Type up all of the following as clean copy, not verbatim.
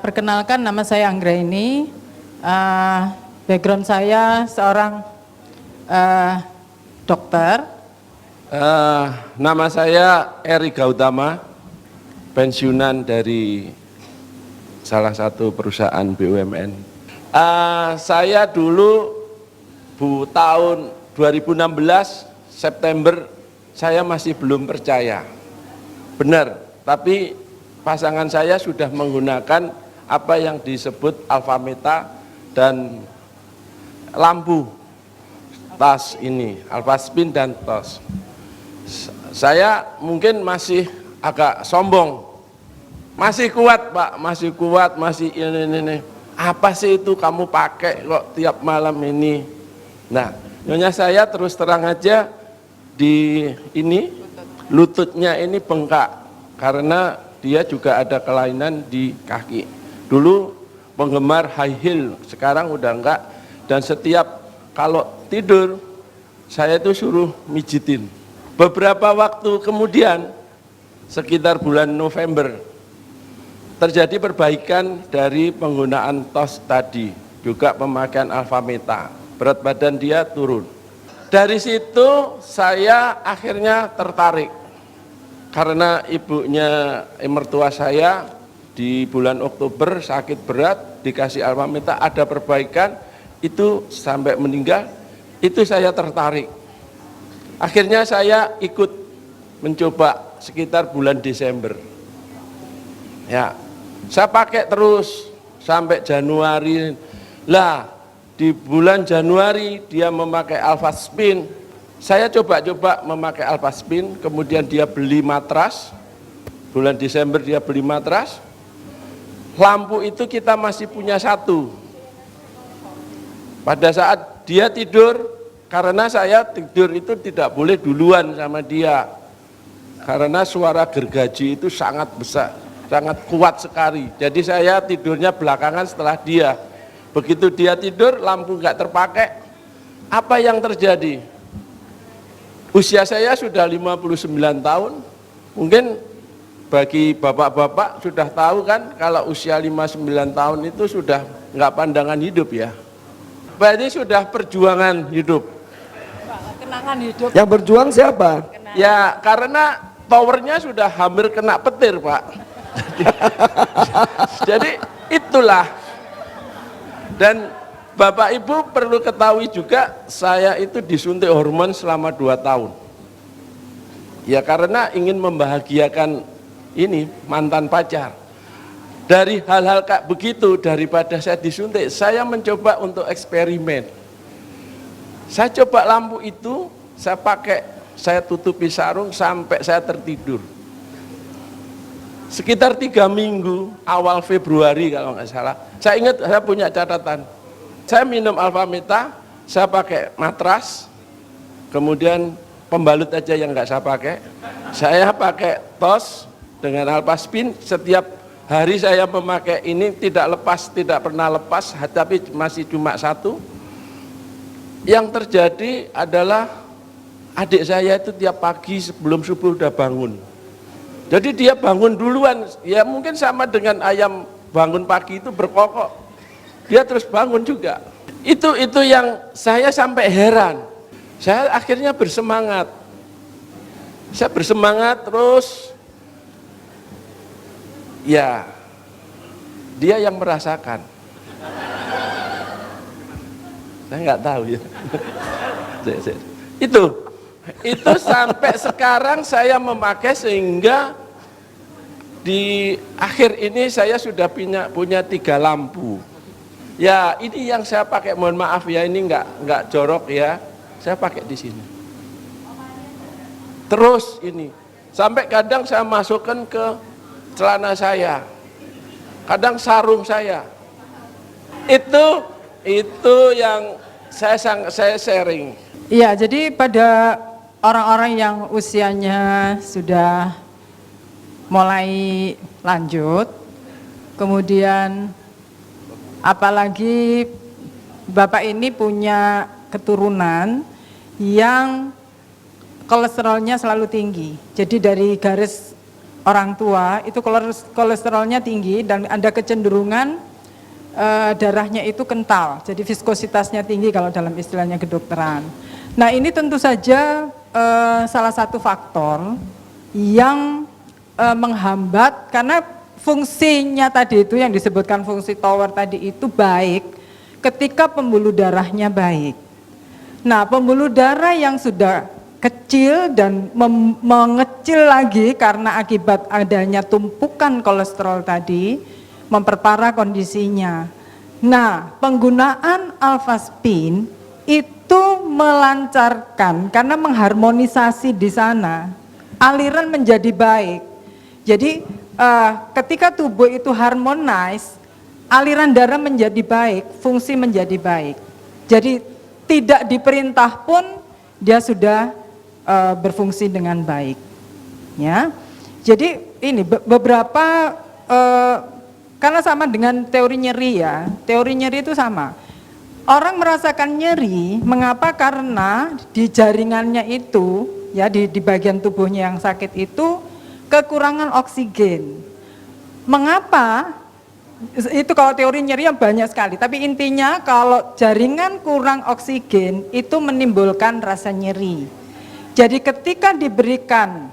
Perkenalkan, nama saya Anggraini. Background saya seorang dokter. Nama saya Eri Gautama, pensiunan dari salah satu perusahaan BUMN. Saya dulu tahun 2016 September saya masih belum percaya. Benar, tapi pasangan saya sudah menggunakan apa yang disebut alfameta dan lampu TOS ini, alfaspin dan TOS. Saya mungkin masih agak sombong, masih kuat Pak, masih kuat, masih ini. Apa sih itu kamu pakai kok tiap malam ini? Nah, nyonya saya terus terang aja di ini lututnya ini bengkak karena dia juga ada kelainan di kaki. Dulu penggemar high heel, sekarang udah enggak. Dan setiap kalau tidur saya itu suruh mijitin. Beberapa waktu kemudian sekitar bulan November terjadi perbaikan dari penggunaan TOS tadi, juga pemakaian alfameta. Berat badan dia turun. Dari situ saya akhirnya tertarik karena ibunya mertua saya di bulan Oktober sakit berat, dikasih alfameta, ada perbaikan, itu sampai meninggal, itu saya tertarik. Akhirnya saya ikut mencoba sekitar bulan Desember. Ya, saya pakai terus sampai Januari. Lah, di bulan Januari dia memakai alfaspin. Saya coba-coba memakai alfaspin, kemudian dia beli matras. Bulan Desember dia beli matras. Lampu itu kita masih punya satu. Pada saat dia tidur, karena saya tidur itu tidak boleh duluan sama dia. Karena suara gergaji itu sangat besar, sangat kuat sekali. Jadi saya tidurnya belakangan setelah dia. Begitu dia tidur, lampu nggak terpakai. Apa yang terjadi? Usia saya sudah 59 tahun. Mungkin bagi bapak-bapak sudah tahu kan, kalau usia 59 tahun itu sudah nggak pandangan hidup ya. Berarti sudah perjuangan hidup. Kenangan hidup. Yang berjuang siapa? Ya karena towernya sudah hampir kena petir Pak. Jadi itulah. Dan Bapak Ibu perlu ketahui juga, saya itu disuntik hormon selama 2 tahun. Ya karena ingin membahagiakan ini mantan pacar. Dari hal-hal kayak begitu, daripada saya disuntik, saya mencoba untuk eksperimen. Saya coba lampu itu, saya pakai, saya tutupi sarung sampai saya tertidur. Sekitar 3 minggu, awal Februari kalau nggak salah, saya ingat saya punya catatan. Saya minum alfameta, saya pakai matras, kemudian pembalut aja yang nggak saya pakai. Saya pakai TOS dengan alfaspin, setiap hari saya memakai ini tidak lepas, tidak pernah lepas, tapi masih cuma satu. Yang terjadi adalah adik saya itu tiap pagi sebelum subuh udah bangun. Jadi dia bangun duluan, ya mungkin sama dengan ayam bangun pagi itu berkokok. Dia terus bangun juga. Itu yang saya sampai heran. Saya akhirnya bersemangat. Saya bersemangat terus. Ya, dia yang merasakan. Saya nggak tahu ya. Itu sampai sekarang saya memakai sehingga di akhir ini saya sudah punya 3 lampu. Ya ini yang saya pakai, mohon maaf ya, ini nggak jorok ya, saya pakai di sini. Terus ini sampai kadang saya masukkan ke celana saya, kadang sarung saya. Itu yang saya sharing. Iya, jadi pada orang-orang yang usianya sudah mulai lanjut, kemudian apalagi Bapak ini punya keturunan yang kolesterolnya selalu tinggi. Jadi dari garis orang tua itu kolesterolnya tinggi dan ada kecenderungan darahnya itu kental, jadi viskositasnya tinggi kalau dalam istilahnya kedokteran. Nah ini tentu saja salah satu faktor yang menghambat, karena fungsinya tadi itu yang disebutkan fungsi tower tadi itu baik ketika pembuluh darahnya baik. Nah pembuluh darah yang sudah kecil dan mengecil lagi karena akibat adanya tumpukan kolesterol tadi memperparah kondisinya. Nah penggunaan alfaspin itu melancarkan karena mengharmonisasi di sana, aliran menjadi baik. Jadi ketika tubuh itu harmonize, aliran darah menjadi baik, fungsi menjadi baik. Jadi tidak diperintah pun dia sudah berfungsi dengan baik. Ya, jadi ini beberapa karena sama dengan teori nyeri ya, teori nyeri itu sama. Orang merasakan nyeri, mengapa? Karena di jaringannya itu, ya di bagian tubuhnya yang sakit itu kekurangan oksigen. Mengapa? Itu kalau teori nyeri yang banyak sekali, tapi intinya kalau jaringan kurang oksigen itu menimbulkan rasa nyeri. Jadi ketika diberikan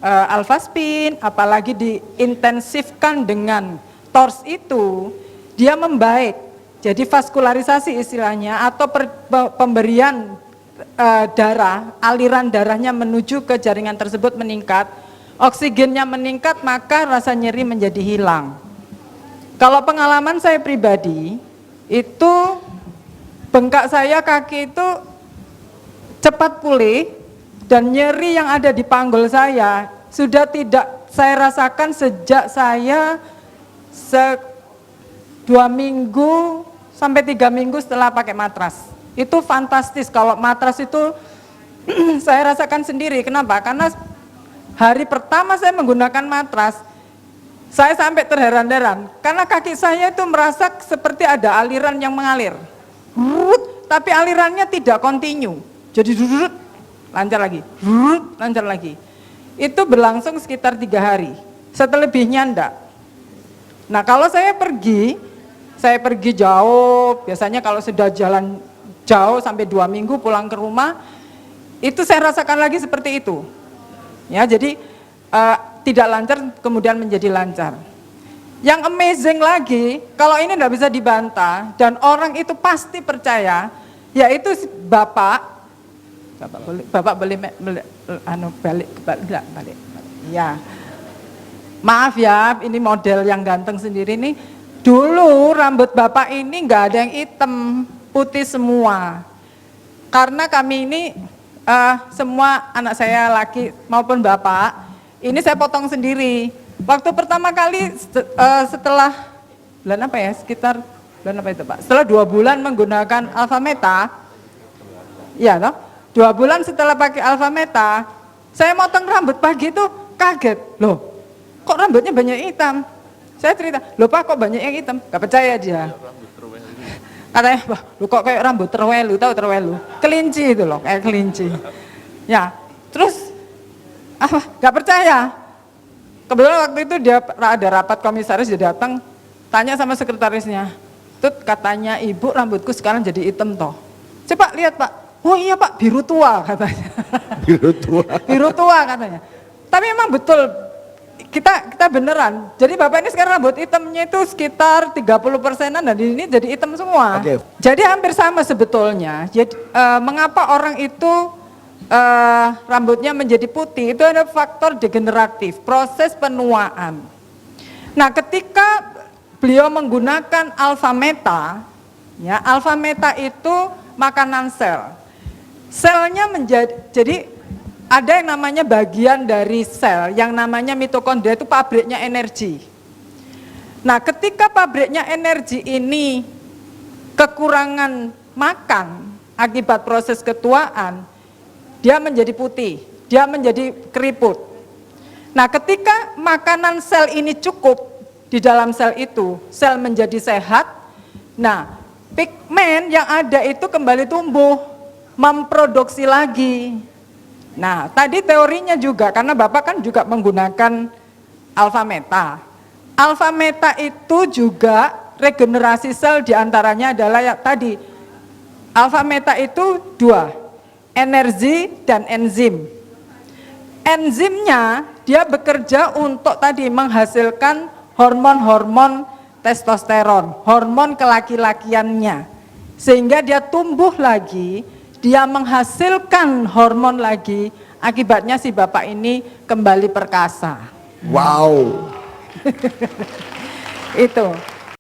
alfaspin, apalagi diintensifkan dengan TORS itu, dia membaik. Jadi vaskularisasi istilahnya atau pemberian darah, aliran darahnya menuju ke jaringan tersebut meningkat, oksigennya meningkat, maka rasa nyeri menjadi hilang. Kalau pengalaman saya pribadi, itu bengkak saya kaki itu cepat pulih dan nyeri yang ada di panggul saya sudah tidak saya rasakan sejak saya 2 minggu sampai 3 minggu setelah pakai matras. Itu fantastis. Kalau matras itu saya rasakan sendiri. Kenapa? Karena hari pertama saya menggunakan matras, saya sampai terheran-heran karena kaki saya itu merasa seperti ada aliran yang mengalir, tapi alirannya tidak kontinu. Jadi lancar lagi, lancar lagi. Itu berlangsung sekitar 3 hari. Setelebihnya enggak. Nah kalau saya pergi jauh, biasanya kalau sudah jalan jauh sampai 2 minggu pulang ke rumah, itu saya rasakan lagi seperti itu. Ya, jadi tidak lancar kemudian menjadi lancar. Yang amazing lagi, kalau ini tidak bisa dibantah dan orang itu pasti percaya, yaitu Bapak boleh balik. Ya. Maaf ya, ini model yang ganteng sendiri nih. Dulu rambut Bapak ini nggak ada yang hitam, putih semua. Karena kami ini semua anak saya laki maupun Bapak, ini saya potong sendiri. Waktu pertama kali setelah bulan apa ya, sekitar bulan apa itu Pak? Setelah 2 bulan menggunakan Alpha Meta, ya toh, 2 bulan setelah pakai Alpha Meta, saya motong rambut pagi itu kaget, loh kok rambutnya banyak hitam? Saya cerita, loh Pak kok banyak yang hitam? Gak percaya dia. Katanya, wah lu kok kayak rambut terwelu, tahu terwelu? Kelinci itu loh, kayak kelinci. Ya, terus gak percaya. Kebetulan waktu itu dia ada rapat komisaris, dia datang, tanya sama sekretarisnya, Tut katanya ibu rambutku sekarang jadi hitam toh. Coba lihat Pak, oh iya Pak biru tua katanya. Biru tua. Biru tua katanya. Tapi memang betul, kita beneran. Jadi Bapak ini sekarang rambut hitamnya itu sekitar 30%-an dan ini jadi hitam semua. Okay. Jadi hampir sama sebetulnya. Jadi mengapa orang itu rambutnya menjadi putih, itu ada faktor degeneratif, proses penuaan. Nah ketika beliau menggunakan Alpha Meta, ya Alpha Meta itu makanan sel. Selnya jadi ada yang namanya bagian dari sel, yang namanya mitokondria itu pabriknya energi. Nah ketika pabriknya energi ini kekurangan makan akibat proses ketuaan, dia menjadi putih, dia menjadi keriput. Nah ketika makanan sel ini cukup di dalam sel itu, sel menjadi sehat, nah pigmen yang ada itu kembali tumbuh, memproduksi lagi. Nah tadi teorinya juga, karena Bapak kan juga menggunakan alfa meta. Alfa meta itu juga regenerasi sel diantaranya adalah yang tadi. Alfa meta itu dua, energi dan enzim. Enzimnya dia bekerja untuk tadi menghasilkan hormon-hormon testosteron, hormon kelaki-lakiannya. Sehingga dia tumbuh lagi, dia menghasilkan hormon lagi, akibatnya si bapak ini kembali perkasa. Wow. Itu.